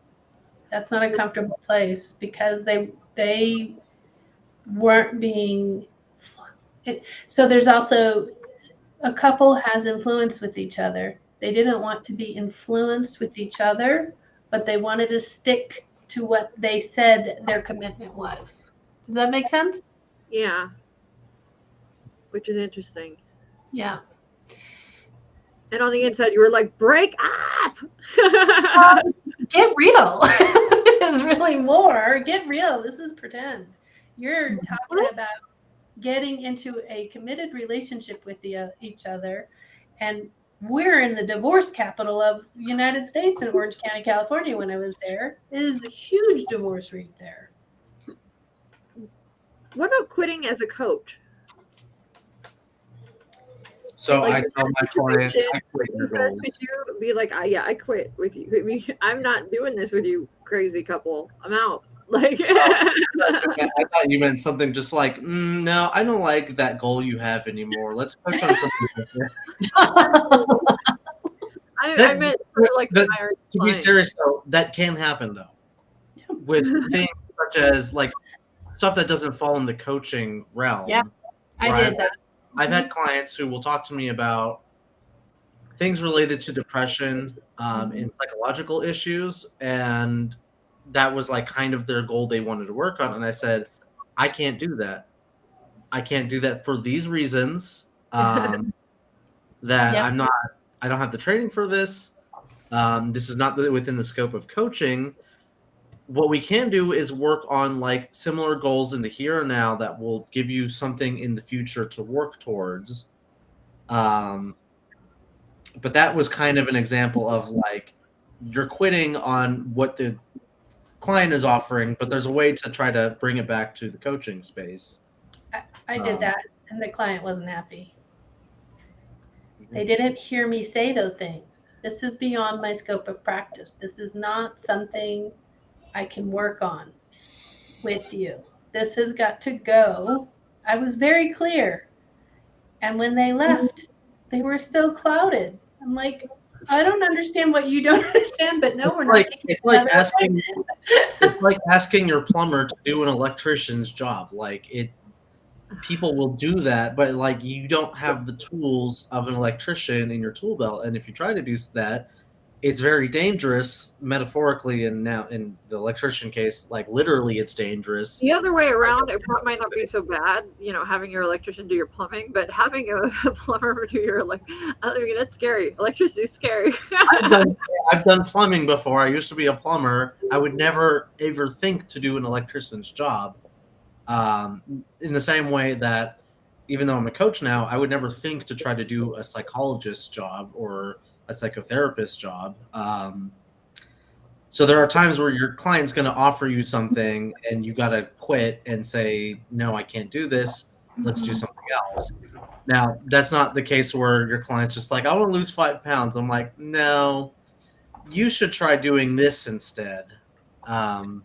That's not a comfortable place because they weren't being. So there's also a couple has influence with each other. They didn't want to be influenced with each other, but they wanted to stick to what they said their commitment was. Does that make sense? Yeah. Which is interesting. Yeah. And on the inside, you were like, break up. Get real. It was really more. Get real. This is pretend. You're talking about getting into a committed relationship with each other. And we're in the divorce capital of the United States in Orange County, California when I was there. It is a huge divorce rate there. What about quitting as a coach? So Like, I tell my client, I quit your goals. Could you be like, I quit with you. I mean, I'm not doing this with you, crazy couple. I'm out. Like, I thought you meant something just like, no, I don't like that goal you have anymore. Let's coach on something different. I meant for like But hiring to be clients. serious though, that can happen though. With things such as like stuff that doesn't fall in the coaching realm. Yeah, I where did that. I've had clients who will talk to me about things related to depression and psychological issues, and that was like kind of their goal they wanted to work on. And I said, I can't do that. I can't do that for these reasons. That Yep. I don't have the training for this. This is not within the scope of coaching. What we can do is work on like similar goals in the here and now that will give you something in the future to work towards. But that was kind of an example of like you're quitting on what the client is offering, but there's a way to try to bring it back to the coaching space. I did that, and the client wasn't happy. They didn't hear me say those things. This is beyond my scope of practice. This is not something I can work on with you. This has got to go. I was very clear. And when they left, they were still clouded. I'm like, I don't understand what you don't understand, but no, we're not. It's like asking your plumber to do an electrician's job. Like people will do that, but like you don't have the tools of an electrician in your tool belt, and if you try to do that, it's very dangerous, metaphorically, and now in the electrician case, like literally, it's dangerous. The other way around, it might not be so bad, having your electrician do your plumbing, but having a plumber do your I mean, that's scary. Electricity is scary. I've done plumbing before. I used to be a plumber. I would never ever think to do an electrician's job. In the same way that, even though I'm a coach now, I would never think to try to do a psychologist's job or a psychotherapist's job. So there are times where your client's going to offer you something and you got to quit and say, no, I can't do this. Let's do something else. Now, that's not the case where your client's just like, I want to lose 5 pounds. I'm like, no, you should try doing this instead. But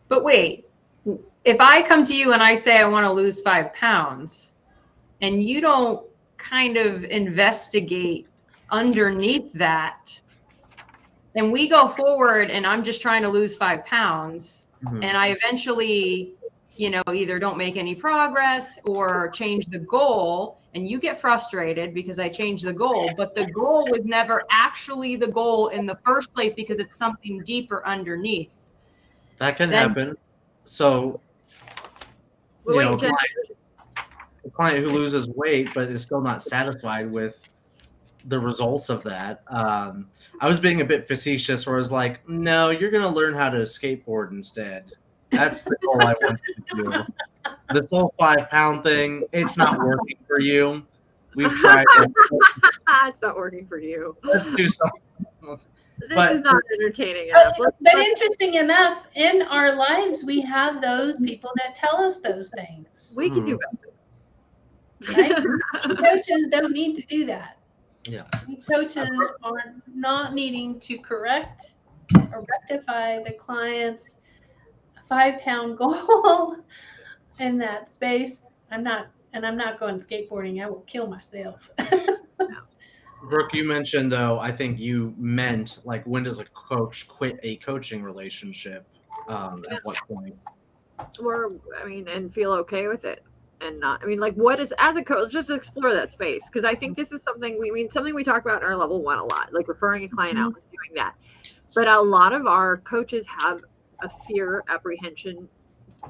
wait, if I come to you and I say I want to lose 5 pounds and you don't kind of investigate underneath that, and we go forward and I'm just trying to lose 5 pounds and I eventually, either don't make any progress or change the goal, and you get frustrated because I changed the goal, but the goal was never actually the goal in the first place because it's something deeper underneath. That can happen. So, a client who loses weight but is still not satisfied with the results of that. I was being a bit facetious where I was like, no, you're going to learn how to skateboard instead. That's the goal I want you to do. this whole 5-pound thing, it's not working for you. We've tried it. It's not working for you. Let's do something. This But- is not entertaining enough. But interesting enough, in our lives, we have those people that tell us those things. We can do better. Right? Coaches don't need to do that. Yeah. Coaches are not needing to correct or rectify the client's 5-pound goal in that space. I'm not going skateboarding. I will kill myself. Brooke, you mentioned though, I think you meant like, when does a coach quit a coaching relationship? At what point? Or, I mean, and feel okay with it. And not, I mean, like, what is, as a coach, just explore that space. Because I think this is something something we talk about in our level 1 a lot, like referring a client out and doing that. But a lot of our coaches have a fear, apprehension.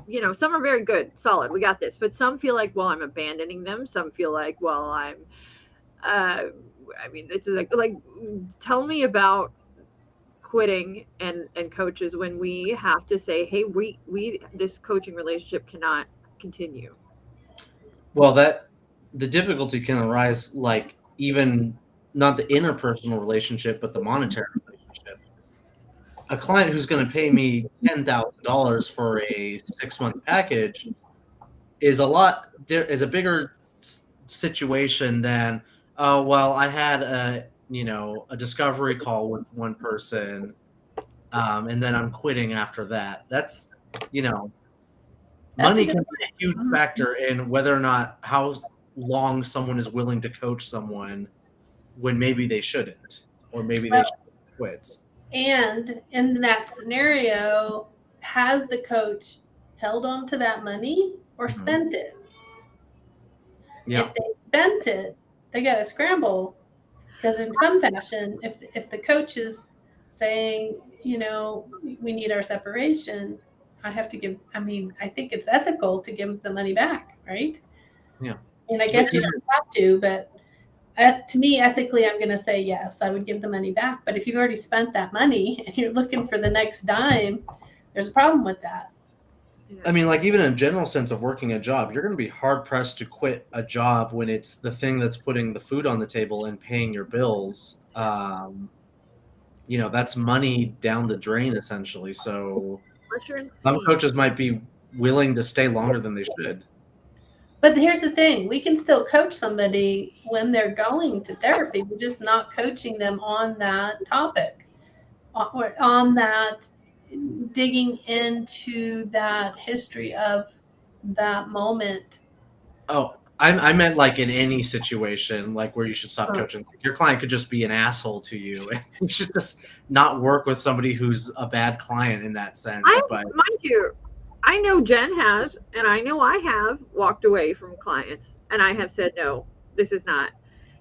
You know, some are very good, solid, we got this. But some feel like, well, I'm abandoning them. Some feel like, well, I'm, I mean, this is like, tell me about quitting and coaches when we have to say, hey, we this coaching relationship cannot continue. Well, the difficulty can arise, like, even not the interpersonal relationship, but the monetary relationship. A client who's going to pay me $10,000 for a 6-month package is a bigger situation than, well, I had a discovery call with one person, and then I'm quitting after that. That's, money can be a huge factor in whether or not how long someone is willing to coach someone when maybe they shouldn't, or maybe they should quit. And in that scenario, has the coach held on to that money or spent it? Yeah. If they spent it, they got to scramble, because in some fashion, if the coach is saying, we need our separation, I think it's ethical to give the money back, right? Yeah. And I guess you don't have to, but to me, ethically, I'm going to say yes, I would give the money back. But if you've already spent that money and you're looking for the next dime, there's a problem with that. I mean, like, even in a general sense of working a job, you're going to be hard pressed to quit a job when it's the thing that's putting the food on the table and paying your bills. That's money down the drain, essentially. So some coaches might be willing to stay longer than they should. But here's the thing, we can still coach somebody when they're going to therapy. We're just not coaching them on that topic, or on that, digging into that history of that moment. Oh, I meant like in any situation, like where you should stop coaching. Your client could just be an asshole to you, and you should just not work with somebody who's a bad client in that sense. But mind you, I know Jen has, and I know I have walked away from clients, and I have said, no, this is not,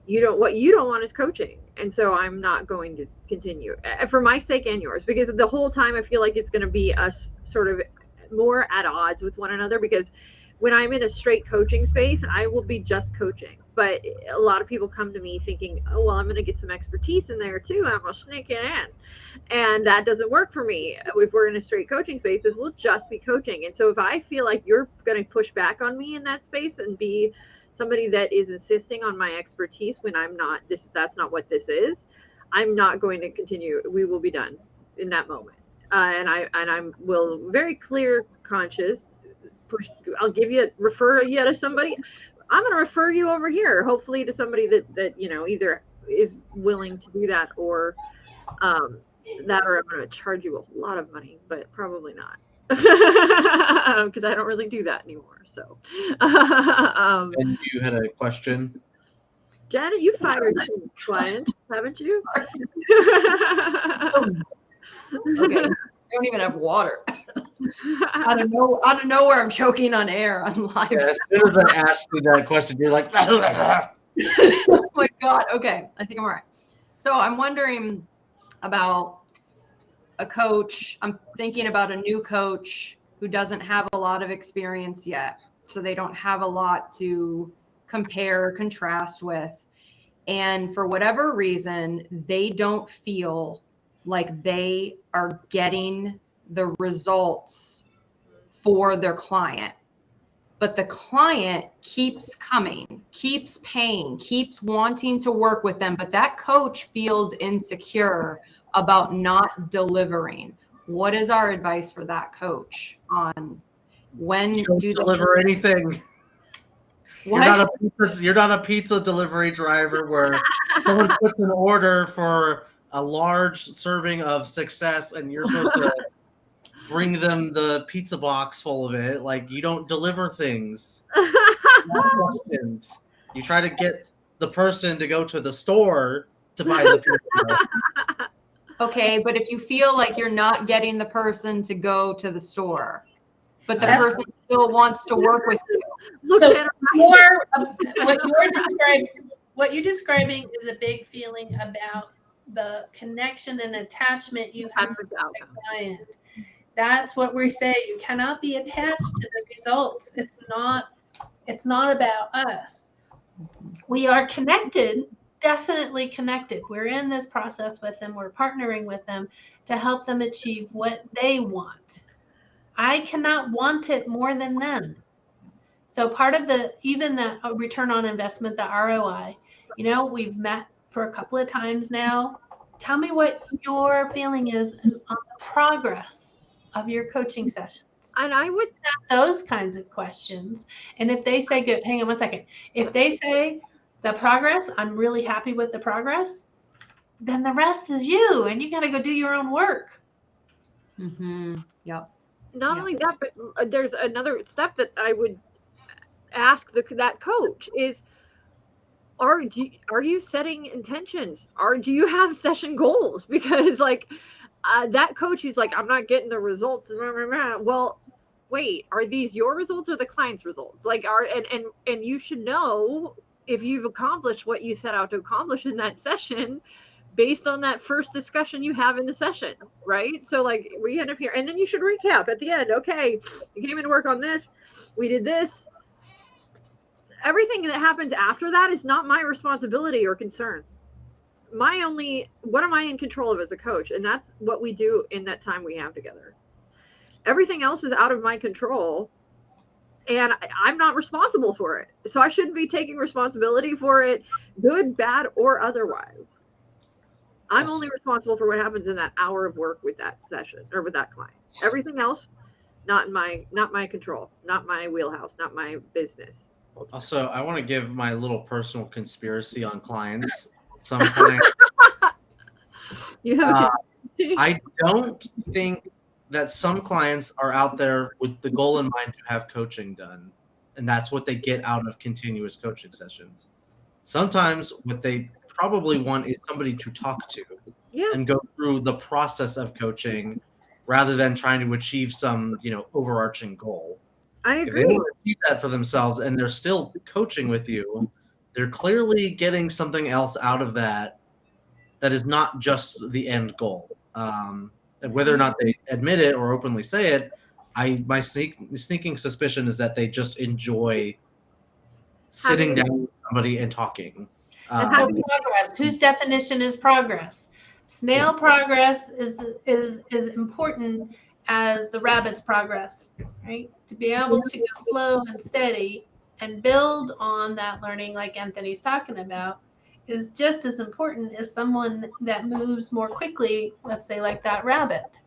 what you don't want is coaching. And so I'm not going to continue, for my sake and yours, because the whole time I feel like it's going to be us sort of more at odds with one another, because when I'm in a straight coaching space, I will be just coaching. But a lot of people come to me thinking, oh, well, I'm going to get some expertise in there too. I'm going to sneak it in. And that doesn't work for me. If we're in a straight coaching space, we'll just be coaching. And so if I feel like you're going to push back on me in that space and be somebody that is insisting on my expertise when I'm not, that's not what this is, I'm not going to continue. We will be done in that moment. And I'm very clear conscious. I'll refer you to somebody. I'm going to refer you over here, hopefully to somebody that either is willing to do that, or I'm going to charge you a lot of money, but probably not, because I don't really do that anymore. So, and you had a question, Janet, you fired some clients, haven't you? Okay. I don't even have water. Out of nowhere, I'm choking on air on live. Yeah, as soon as I asked you that question, you're like, Oh my God. Okay. I think I'm all right. So I'm wondering about a coach. I'm thinking about a new coach who doesn't have a lot of experience yet. So they don't have a lot to compare or contrast with. And for whatever reason, they don't feel like they are getting the results for their client. but the client keeps coming, keeps paying, keeps wanting to work with them, but that coach feels insecure about not delivering. What is our advice for that coach on when You don't do the deliver anything. what? You're not a pizza delivery driver where someone puts an order for a large serving of success and you're supposed to bring them the pizza box full of it. Like, you don't deliver things. You ask questions. You try to get the person to go to the store to buy the pizza. Okay, but if you feel like you're not getting the person to go to the store, but the That's- person still wants to work with you. So Look at what you're describing is a big feeling about the connection and attachment you have with the client. That's what we're saying. You cannot be attached to the results. It's not about us. We are connected, definitely connected. We're in this process with them. We're partnering with them to help them achieve what they want. I cannot want it more than them. So part of even the return on investment, the ROI, we've met for a couple of times now. Tell me what your feeling is on the progress of your coaching sessions. And I would ask those kinds of questions. And if they say, good, hang on one second. If they say the progress, I'm really happy with the progress, then the rest is you, and you got to go do your own work. Mm-hmm. Yep. not Yeah. only that, but there's another step that I would ask that coach is, are you setting intentions? Do you have session goals? Because that coach is like, I'm not getting the results. Well, wait, are these your results or the client's results? And you should know if you've accomplished what you set out to accomplish in that session based on that first discussion you have in the session, right? So we end up here, and then you should recap at the end. Okay, you came in to work on this. We did this. Everything that happens after that is not my responsibility or concern. What am I in control of as a coach? And that's what we do in that time we have together. Everything else is out of my control, and I'm not responsible for it. So I shouldn't be taking responsibility for it, good, bad, or otherwise. I'm only responsible for what happens in that hour of work with that session or with that client. Everything else, not my control, not my wheelhouse, not my business. Also, I want to give my little personal conspiracy on clients. Some clients, I don't think that some clients are out there with the goal in mind to have coaching done, and that's what they get out of continuous coaching sessions. Sometimes what they probably want is somebody to talk to and go through the process of coaching rather than trying to achieve some, overarching goal. I If agree. they want to achieve that for themselves and they're still coaching with you, they're clearly getting something else out of that is not just the end goal. And whether or not they admit it or openly say it, my sneaking suspicion is that they just enjoy sitting down with somebody and talking. So progress. Whose definition is progress? Snail progress is important as the rabbit's progress, right? To be able to go slow and steady and build on that learning, like Anthony's talking about, is just as important as someone that moves more quickly, let's say like that rabbit.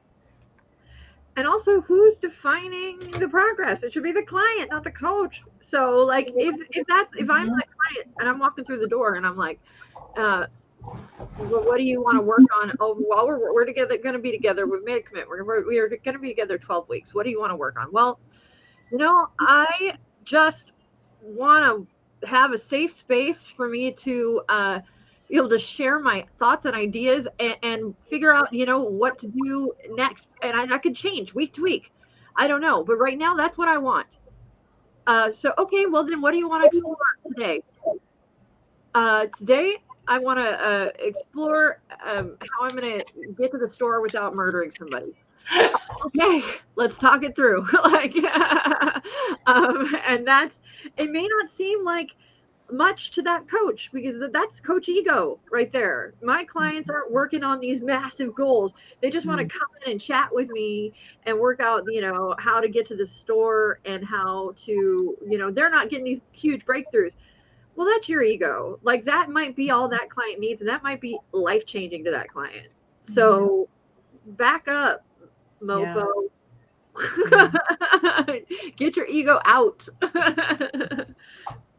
And also, who's defining the progress? It should be the client, not the coach. So if I'm the client and I'm walking through the door and I'm like, what do you want to work on? Oh, well, we're together, going to be together. We've made a commitment. We are going to be together 12 weeks. What do you want to work on? Well, I just want to have a safe space for me to be able to share my thoughts and ideas and figure out, what to do next. And I could change week to week. I don't know. But right now, that's what I want. Okay, well, then what do you want to explore today? Today, I want to explore how I'm going to get to the store without murdering somebody. Okay, let's talk it through. And it may not seem like much to that coach, because that's coach ego right there. My clients aren't working on these massive goals. They just want to come in and chat with me and work out, how to get to the store and how to, they're not getting these huge breakthroughs. Well, that's your ego. Like, that might be all that client needs, and that might be life-changing to that client. So back up, mofo. Get your ego out.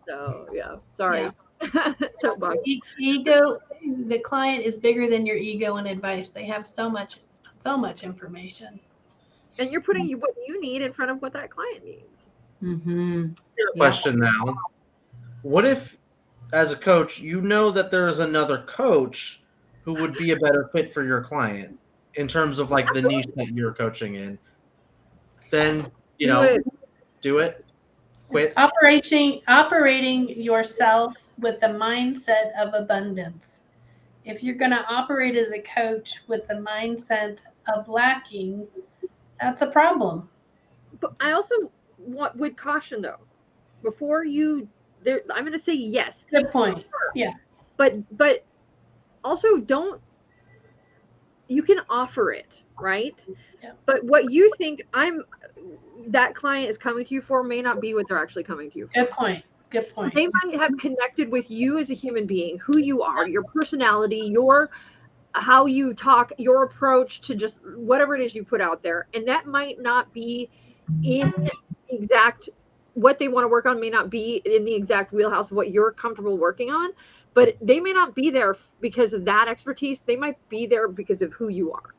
So yeah, sorry. Soapbox. Ego, the client is bigger than your ego and advice. They have so much information. And you're putting what you need in front of what that client needs. Mm-hmm. Question now. What if, as a coach, you know that there is another coach who would be a better fit for your client in terms of like the niche that you're coaching in? Then, do it. Quit. Operating yourself with the mindset of abundance. If you're going to operate as a coach with the mindset of lacking, that's a problem. But I also would caution, though, before I'm going to say yes. Good point. Yeah. But also you can offer it, right? Yeah. But what you think that client is coming to you for may not be what they're actually coming to you for. Good point. They might have connected with you as a human being, who you are, your personality, how you talk, your approach to just whatever it is you put out there. And that might not be in exact, what they want to work on may not be in the exact wheelhouse of what you're comfortable working on, but they may not be there because of that expertise. They might be there because of who you are.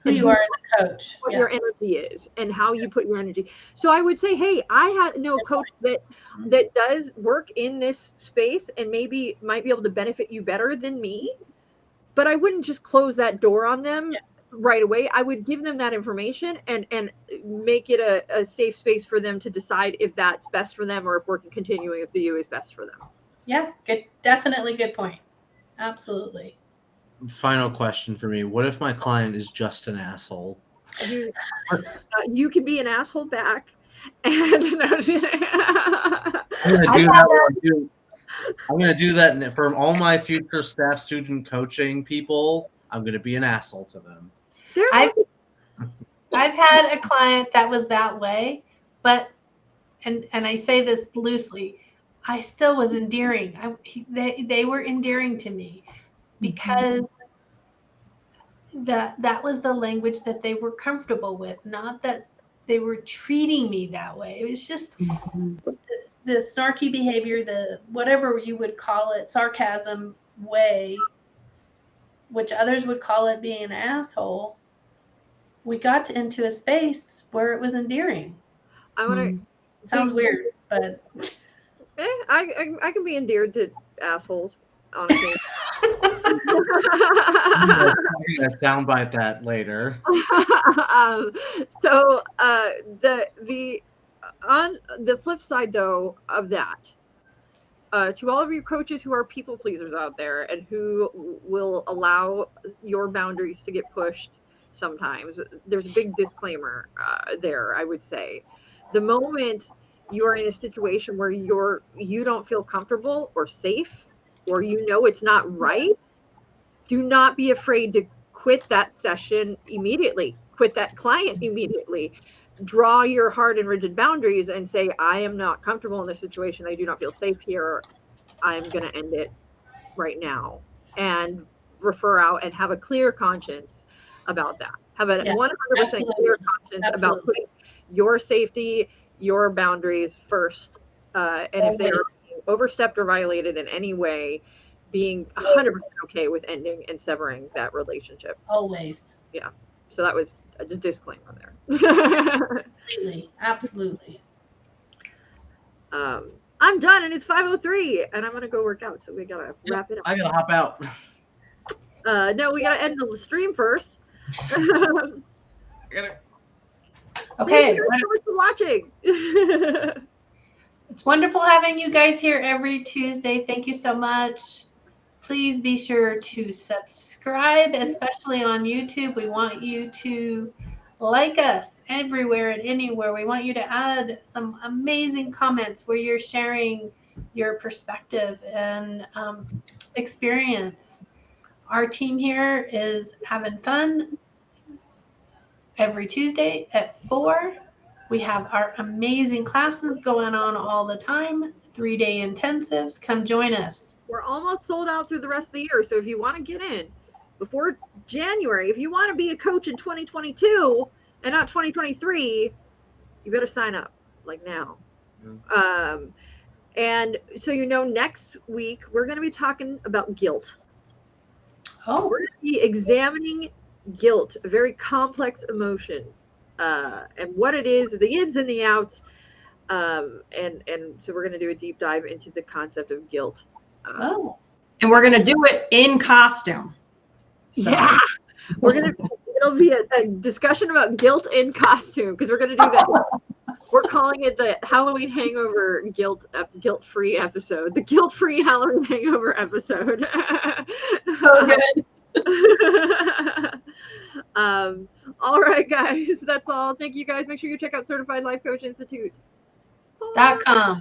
Who you are as a coach. What your energy is and how you put your energy. So I would say, hey, I know a coach that does work in this space and maybe might be able to benefit you better than me, but I wouldn't just close that door on them right away. I would give them that information and make it a safe space for them to decide if that's best for them or if we're continuing if the U is best for them. Yeah, good. Definitely good point. Absolutely. Final question for me. What if my client is just an asshole? You can be an asshole back. And I'm going to do that for all my future staff student coaching people. I'm going to be an asshole to them. I've had a client that was that way, but and I say this loosely, I still was endearing. They were endearing to me because that was the language that they were comfortable with, not that they were treating me that way. It was just the snarky behavior, the whatever you would call it, sarcasm way, which others would call it being an asshole. We got into a space where it was endearing. I want to. Sounds weird, but I can be endeared to assholes, honestly. I'm going to soundbite that later. So on the flip side, though, of that, to all of you coaches who are people pleasers out there and who will allow your boundaries to get pushed sometimes, there's a big disclaimer there, I would say. The moment you are in a situation where you don't feel comfortable or safe, or it's not right, do not be afraid to quit that session immediately. Quit that client immediately. Draw your hard and rigid boundaries and say, I am not comfortable in this situation. I do not feel safe here. I'm going to end it right now. And refer out and have a clear conscience about that. Have a 100% clear conscience about putting your safety, your boundaries first. And if they are overstepped or violated in any way, being 100% okay with ending and severing that relationship. Always. Yeah. So that was a disclaimer there. Absolutely. I'm done, and it's 5:03, and I'm gonna go work out. So we gotta wrap it up. I gotta hop out. No, we gotta end the stream first. Okay. Thank you so much for watching. It's wonderful having you guys here every Tuesday. Thank you so much. Please be sure to subscribe, especially on YouTube. We want you to like us everywhere and anywhere. We want you to add some amazing comments where you're sharing your perspective and experience. Our team here is having fun every Tuesday at 4. We have our amazing classes going on all the time, 3-day intensives. Come join us. We're almost sold out through the rest of the year. So if you want to get in before January, if you want to be a coach in 2022 and not 2023, you better sign up like now. And so, next week we're going to be talking about guilt. Oh, We're going to be examining guilt, a very complex emotion, and what it is, the ins and the outs. And so we're going to do a deep dive into the concept of guilt. oh. And we're going to do it in costume. So. Yeah, it'll be a discussion about guilt in costume, because we're going to do that. We're calling it the Halloween Hangover guilt-free episode. The guilt-free Halloween Hangover episode. So good. All right, guys, that's all. Thank you, guys. Make sure you check out Certified Life Coach Institute. .com.